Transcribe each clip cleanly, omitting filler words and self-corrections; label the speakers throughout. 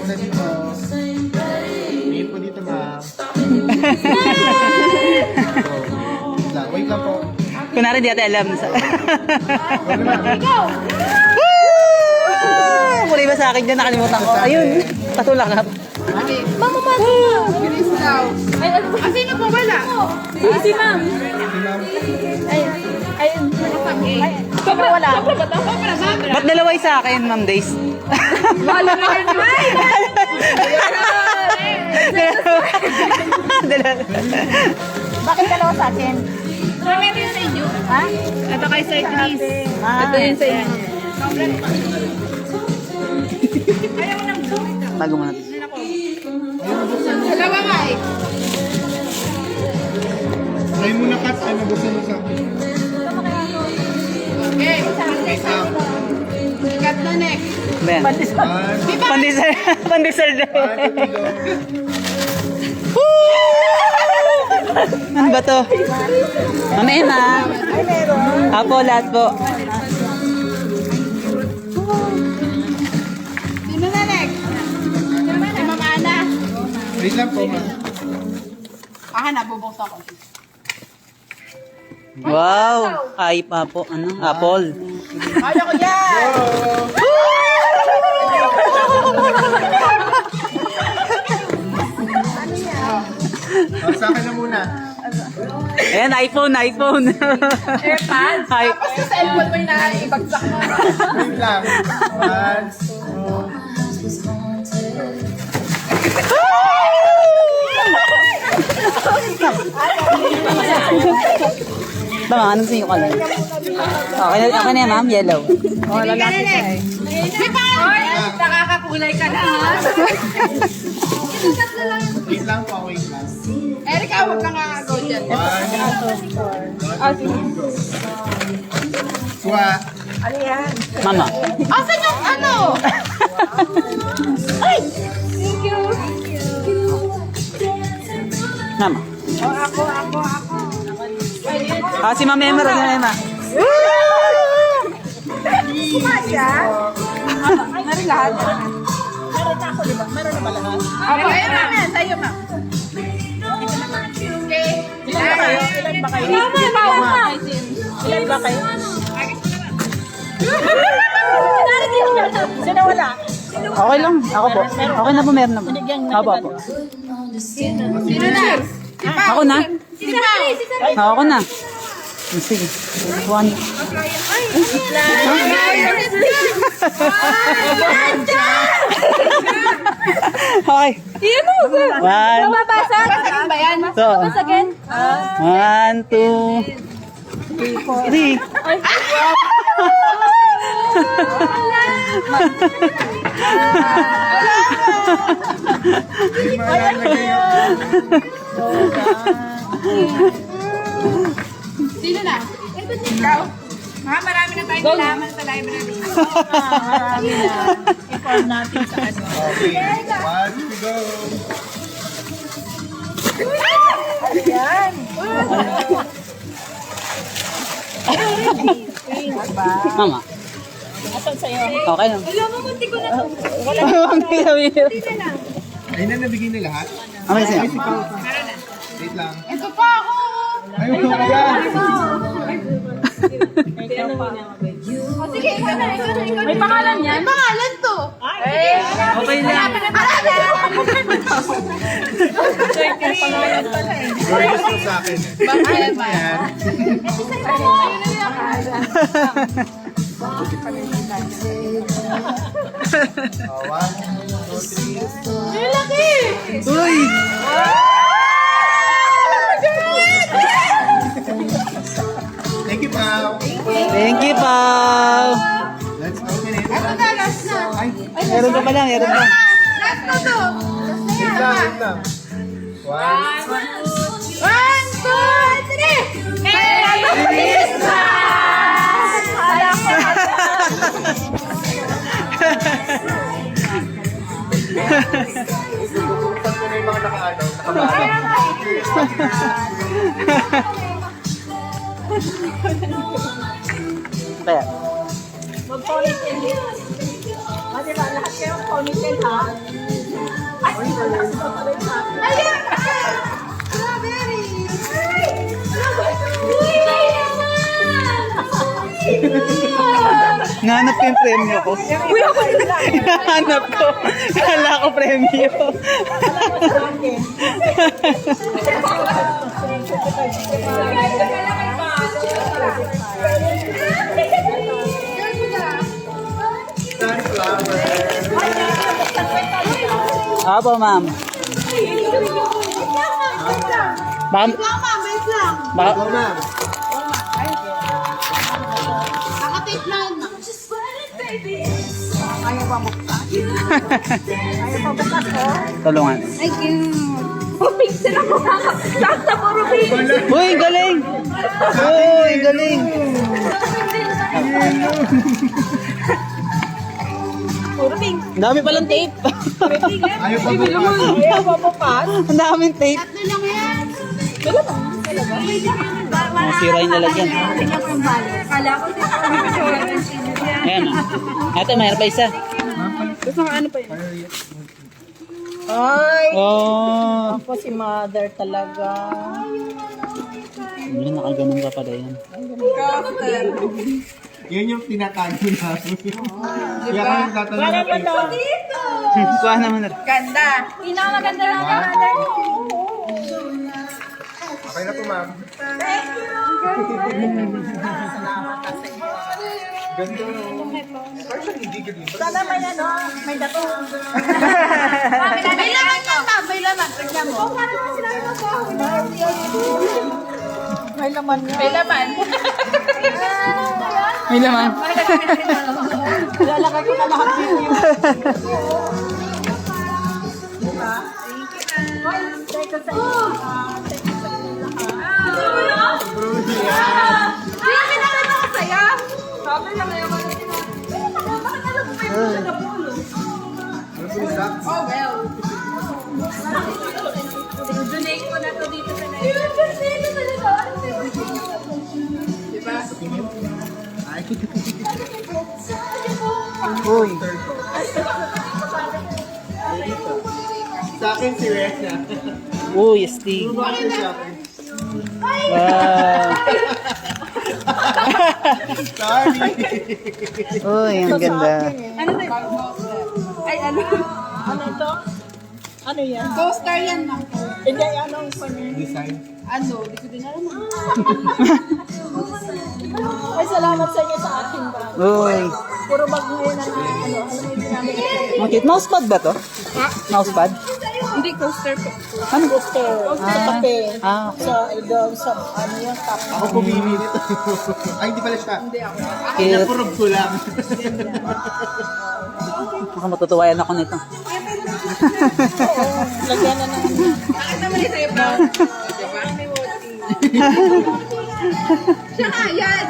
Speaker 1: Muna dito. Ngayon po dito, ma'am. Wait lang po.
Speaker 2: Kunwari di ate alam.
Speaker 1: Huwag naman.
Speaker 2: Kulay ba sa akin dyan? Nakalimutan ko. Ayun. Patulak na.
Speaker 3: Mama, bilis daw. Ay, ano ba? Sino po wala? Si ma'am.
Speaker 1: Si ma'am.
Speaker 3: Ayun. Sobra wala. Sobra ba ito? Sobra.
Speaker 2: Ba't dalaway sa akin, Ma'am Days?
Speaker 3: Wala na rin.
Speaker 4: Bakit dalawa sa akin?
Speaker 3: Mami, ito yung sa inyo.
Speaker 4: Ha?
Speaker 3: Ito kay Sir Chris.
Speaker 4: Ah,
Speaker 3: Ito yung sa inyo. Ayaw mo nang buo.
Speaker 2: Tago mo natin.
Speaker 3: Dalawa nga eh.
Speaker 1: Try mo na, Kat. Ay, mabuksan mo sa akin.
Speaker 3: Okay.
Speaker 1: Wait lang.
Speaker 3: Cut na next.
Speaker 2: Ben. Pandesal. Pandesal daw. Ano ba to? Ma'am Emma.
Speaker 4: ay meron.
Speaker 2: Apo, lahat po.
Speaker 3: Sino na next? Si Mama Ana.
Speaker 1: Wait lang po, ma'am.
Speaker 3: Nabubuksan ko.
Speaker 2: Wow. Ay pa po. Ano? Apple.
Speaker 3: Kaya ko yan!
Speaker 1: Sa akin na muna.
Speaker 2: Ayan, iPhone, iPhone.
Speaker 3: AirPods?
Speaker 2: Hi.
Speaker 3: Tapos sa cellphone mo yung naibagsak mo.
Speaker 1: Wait lang. One, two.
Speaker 2: Tama, anong sa'yo color? Okay na yan, ma'am. Yellow.
Speaker 3: Oh, lalaki ka eh. Nakakakulay ka na ha?
Speaker 1: Wait lang po, wait lang.
Speaker 3: Erika, huwag kang go dyan.
Speaker 1: One, two, go. Kuha.
Speaker 4: Ano yan?
Speaker 2: Mama.
Speaker 3: Asan yung ano? Ay! Thank you.
Speaker 2: Mama.
Speaker 4: Oh, ako.
Speaker 2: Ah, si Ma'am Emma. Si Ma'am Emma.
Speaker 4: Kumasya?
Speaker 3: Meron lahat.
Speaker 4: Meron na ako, di ba? Meron na ba lahat?
Speaker 3: Ako, ayun na. Sa'yo, ma'am. Okay.
Speaker 4: Ilan ba kayo? Ilan ba kayo? Ilan ba kayo? Sino wala?
Speaker 2: Okay lang. Ako po. Okay na po, meron na po. Ako po.
Speaker 3: Sino na? Si Pao.
Speaker 2: Ako na.
Speaker 3: Si Pao.
Speaker 2: Ako na. Sige. One. Okay. One.
Speaker 3: Mabasa? Basagin ba yan?
Speaker 2: So,
Speaker 3: Basagin?
Speaker 2: 1, 2, 3.
Speaker 1: Hindi malalagay yun.
Speaker 3: Sino na? Ikaw? Ha, marami na tayong nalaman sa library.
Speaker 4: Marami na. I-form natin sa ano.
Speaker 1: Okay. One, two, go.
Speaker 4: Yan.
Speaker 2: Mama.
Speaker 4: Asan sa'yo?
Speaker 2: Okay lang.
Speaker 3: Alam mo, munti ko na to.
Speaker 1: Ayun na, nabigay na lahat?
Speaker 2: Okay sa'yo.
Speaker 1: Ay, si Pao. Wait lang.
Speaker 3: Ito pa ako.
Speaker 1: Ay, wala ka.
Speaker 3: Sige, ikaw na. May pangalan yan? May pangalan to.
Speaker 2: Okay lang.
Speaker 1: Gorgeous to sa akin.
Speaker 3: Pangalan ba?
Speaker 1: Ayan. One, two, three.
Speaker 3: Ang laki!
Speaker 2: Uy!
Speaker 1: Thank you, Pao.
Speaker 2: Thank you, Pao.
Speaker 1: Let's open it.
Speaker 3: Ito na, last na.
Speaker 1: Ay,
Speaker 2: Meron ka pa lang, meron pa.
Speaker 3: Last na to.
Speaker 1: wait lang, wait lang. One,
Speaker 3: 1, 2, 3! Merry Christmas!
Speaker 1: Pag ko na yung mga nakaano,
Speaker 2: Kaya.
Speaker 4: Mag-ponytail. Diba, lahat kayo ponytail ha?
Speaker 3: Ayan! Strawberry! Uy, may naman!
Speaker 2: Nahanap ko yung premyo ko.
Speaker 3: Uy, ako
Speaker 2: Nahanap ko. Kala ko premyo.
Speaker 1: Sunflower.
Speaker 2: Apo, ma'am. Baka,
Speaker 3: Wait lang.
Speaker 2: baka,
Speaker 1: Go, ma'am.
Speaker 3: Nakatape lang.
Speaker 2: tulungan.
Speaker 3: Ay, cute. Sila ko sa puro pink.
Speaker 2: Uy, galing! Uy, galing!
Speaker 3: Puro pink.
Speaker 2: Ang dami palang tape.
Speaker 1: Ayaw pa bukas.
Speaker 3: Ayaw pa po pa.
Speaker 2: Ang daming tape.
Speaker 3: Tatlo lang yan.
Speaker 2: Masira yung lalagyan.
Speaker 3: Kala ko
Speaker 2: Ayan o. Ate, mayroon pa isa.
Speaker 4: Ay,
Speaker 2: Oh.
Speaker 4: ako si mother talaga.
Speaker 2: Hindi, nakaganon ka pala yan.
Speaker 1: Yun yung tinatago namin. Kaya kami tatanong
Speaker 3: dito.
Speaker 2: Kuha naman na.
Speaker 3: Ganda. Pinakamaganda lang ang mother.
Speaker 1: Okay na po, ma'am.
Speaker 3: Thank you.
Speaker 1: Ganda. Parang siyang hindi ganun.
Speaker 4: Sana may ano, may dato.
Speaker 3: May laman yan, ma'am. May laman. Tignan mo.
Speaker 4: May laman niya.
Speaker 3: May laman.
Speaker 2: May laman.
Speaker 4: Lalagay ko na lahat video.
Speaker 3: Sabi naman ako saya. Sabi na ngayon. Bakit alam mo may puso na pulo?
Speaker 1: Ano po isa?
Speaker 3: Oh, well. Donate ko na to dito sa Nigeria. Dito talaga. Diba?
Speaker 1: Ay.
Speaker 2: Uy.
Speaker 1: Sa akin si Rena.
Speaker 2: Uy, Stig.
Speaker 1: Bakit sa akin?
Speaker 2: Wow.
Speaker 1: Sorry.
Speaker 2: Uy, ang ganda.
Speaker 3: Ano na yun? Ay, ano?
Speaker 4: Ano ito? Ano yan?
Speaker 3: Coaster yan, ma'am.
Speaker 4: Hindi, anong panyo?
Speaker 1: Design.
Speaker 3: Ano? Di ko din alam.
Speaker 4: Ay, salamat sa inyo sa akin ba?
Speaker 2: Uy.
Speaker 4: Puro bag ngayon na ano mo yung ginamit ko.
Speaker 2: Ang cute. Mousepad ba to? Mousepad?
Speaker 3: Hindi, coaster po.
Speaker 4: Ano gusto? Sa kape.
Speaker 2: Ah, okay.
Speaker 4: Sa, doon, sa, ano yung top.
Speaker 1: Ako pumili nito. Ay, hindi pala siya.
Speaker 2: Cute.
Speaker 1: Napurog ko lang.
Speaker 2: Baka matutuwayan ako nito.
Speaker 4: Lagyan na ng
Speaker 3: Bakit naman ito yung pa? Diba? Siya nga, yan!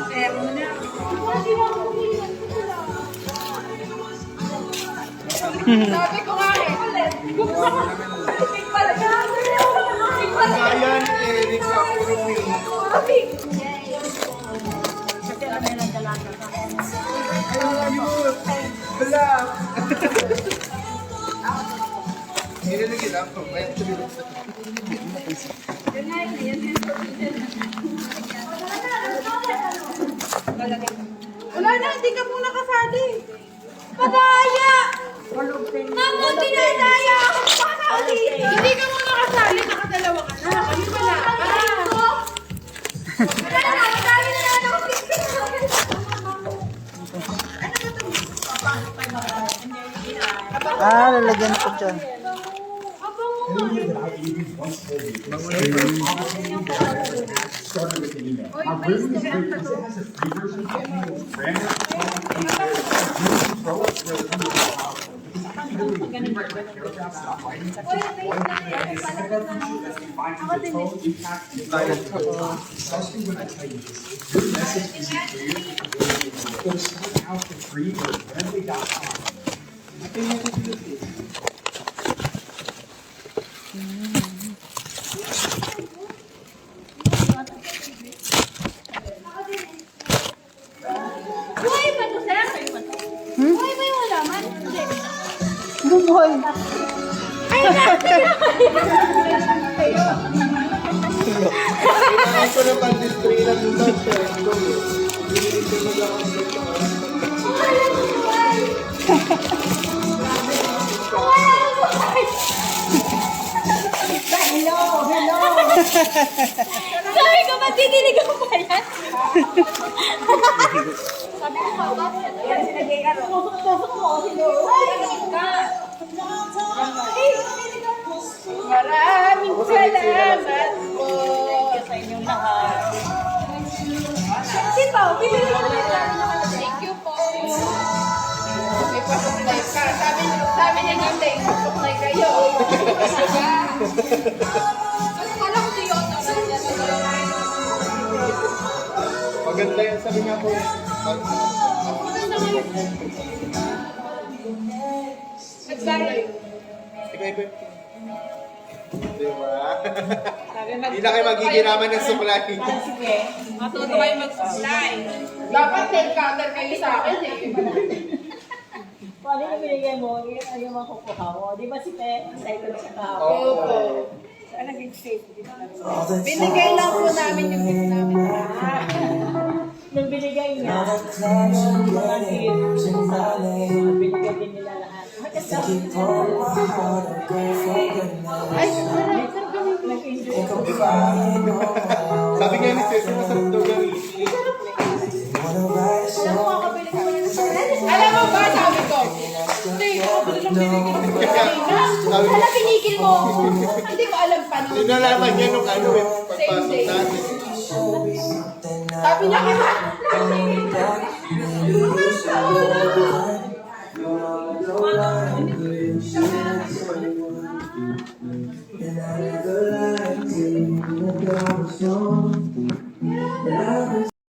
Speaker 3: Kaya mo na. Sabi ko nga eh. Pink pala yan. Pink pala yan.
Speaker 1: Ayan, Eric, puro pink.
Speaker 3: Puro pink.
Speaker 1: Wala. Nilalagyan lang po. Kaya tulog sa
Speaker 3: Wala na, hindi ka muna kasali. Padaya! Mama, dinadaya ako para ulit. Hindi ka muna kasali, nakadalawa ka na. Kami wala ka. Wala na, madali na lang ako.
Speaker 2: Ah, lalagyan ko dyan.
Speaker 3: Buhay ba ito, sir? Buhay ba yung halaman? Hindi.
Speaker 2: bumubuhay.
Speaker 1: Kailangan ko ng pan-display lang yung doctor. Hinihintunod lang ako ng
Speaker 3: Sabi ko, ba't didiligan pa yan? Sabi ko, baba. Tusok-tusok mo. Maraming salamat po.
Speaker 4: Sa inyong lahat.
Speaker 3: Sito, bibili ko na. Thank you po.
Speaker 5: May pasuklay ka. Sabi niya hindi, pasuklay kayo.
Speaker 3: Kala ko yun.
Speaker 1: Maganda yan, sabi nga po.
Speaker 5: Nagsaroy.
Speaker 1: Ikaw, Ibe. Diba? Hindi na kayo magigiraman ng suklay.
Speaker 5: Matuto kayo mag-supply. Dapat tail cutter kayo sa akin eh.
Speaker 4: Kung ano yung binigay mo, yun ang yung makukuha mo. Di ba si Te, excited siya kahapon?
Speaker 5: Opo. Binigay lang po namin yung gift namin.
Speaker 4: Nung binigay niya, mga gifts, binigay din nila lahat.
Speaker 5: Ay,
Speaker 4: Nag-enjoy ko.
Speaker 1: Diba? Sabi nga ni Ceci, masarap daw gamitin.
Speaker 5: alam mo ba, sabi ko, hindi, ako lang binigay ko kanina.
Speaker 1: Sabi ko,
Speaker 5: Hala, pinigil mo. Hindi ko alam pa nung.
Speaker 1: nilalaman niya nung ano eh, pagpasok natin.
Speaker 5: Sabi niya,
Speaker 6: And I never lied to you,